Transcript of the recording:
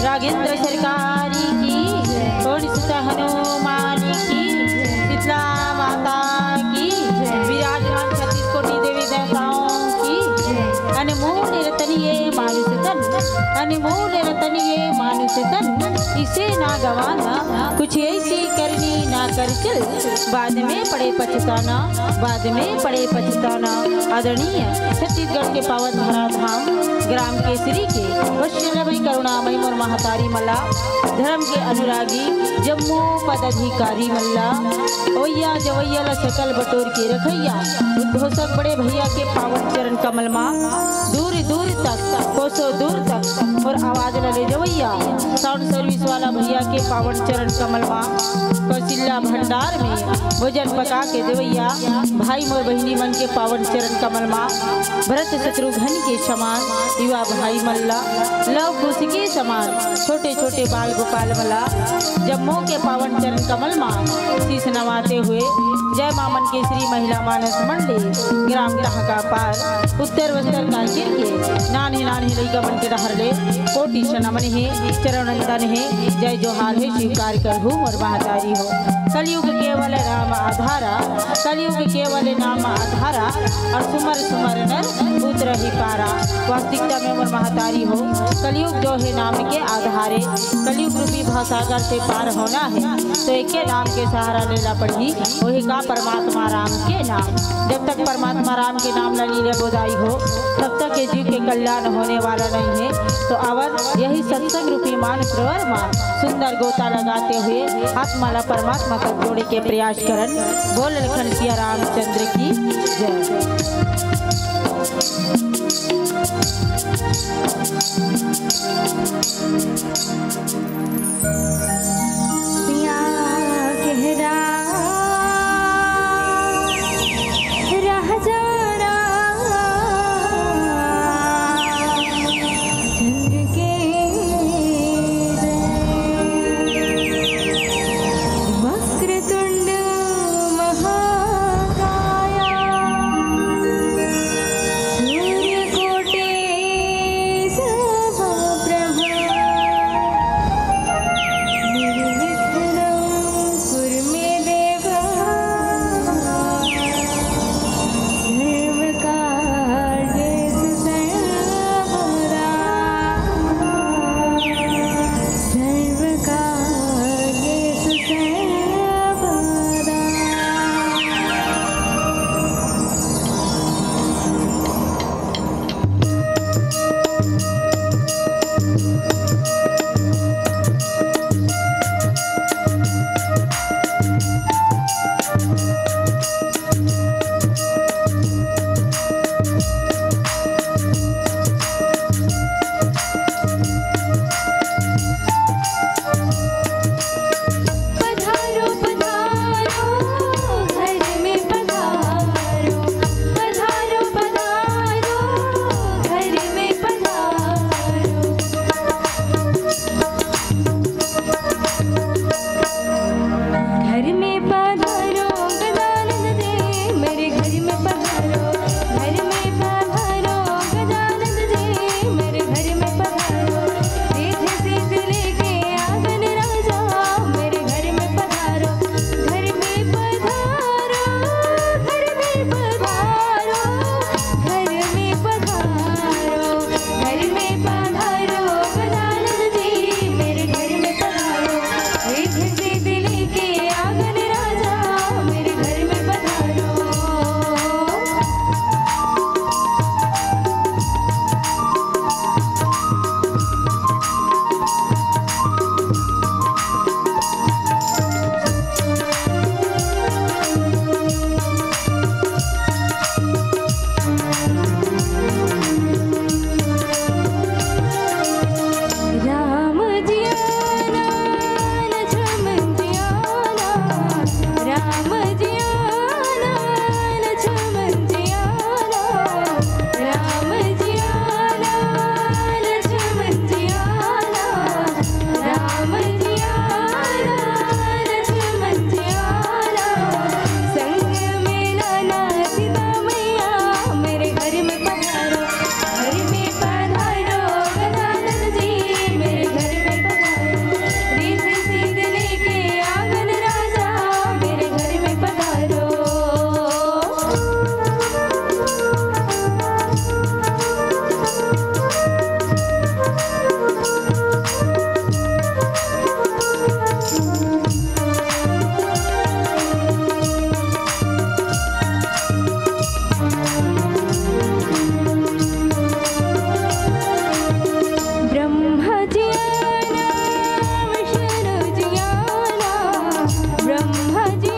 रागेंद्र सरकारी की, कोडिसुता हनुमान की, शीतला माता की, विराजमान 36 कोटि देवी देवताओं की, अनमोल रतनिये मानुष तन, अनमोल रतनिये मानुष तन, इसे ना गवाना, कुछ ऐसी करनी ना कर चल, बाद में पड़े पछताना, बाद में पड़े पछताना। आदरणीय छत्तीसगढ़ के पावन धरा धाम ग्राम केसरी के वैष्णवी करुणामयी और महतारी मल्ला, धर्म के अनुरागी जम्मू पदाधिकारी मल्ला, ओया जवैया सकल बटोर के रखैया, उद्घोषक बड़े भैया के पावन चरण कमल माँ, दूर दूर तक कोसों दूर तक और आवाज लले जवैया, साउंड सर्विस वाला भैया के पावन चरण कमल माँ, कौशल्या भंडार में भोजन पका के देवैया, भाई मोर बहिनी मन के पावन चरण कमल माँ, भरत शत्रुघ्न के समान युवा भाई मल्ला, लव कुश के समान छोटे छोटे बाल गोपाल मल्ला, जम्मू के पावन चरण कमल माँ शीश नवाते हुए जय मामन केसरी महिला मानस मंडली ग्राम का पार उत्तर वस्तर कांकेर के नाने नाने लइका मन के डहरले कोटि नमन है चरण नंदन है, जय जोहार है स्वीकार करहु और महतारी हो। कलयुग केवल राम आधारा, कलयुग केवल नाम आधारा, और सुमर सुमर नर पुत्र ही पारा। वास्तविकता में और महतारी हो, कलयुग जो है नाम के आधारे, कलयुग रूपी भावसागर से पार होना है तो एक के नाम के सहारा लेना पड़ी, वही का परमात्मा राम के नाम। जब तक परमात्मा राम के नाम न लीले बोधाई हो तब तक ये जीव के कल्याण होने वाला नहीं है। तो अवर यही सत्संग रूपी मान प्रवर मान सुंदर गोता लगाते हुए आत्माला परमात्मा तक जोड़े के प्रयास करन। बोल लखन सिया रामचंद्र की जय। ब्रह्मा जी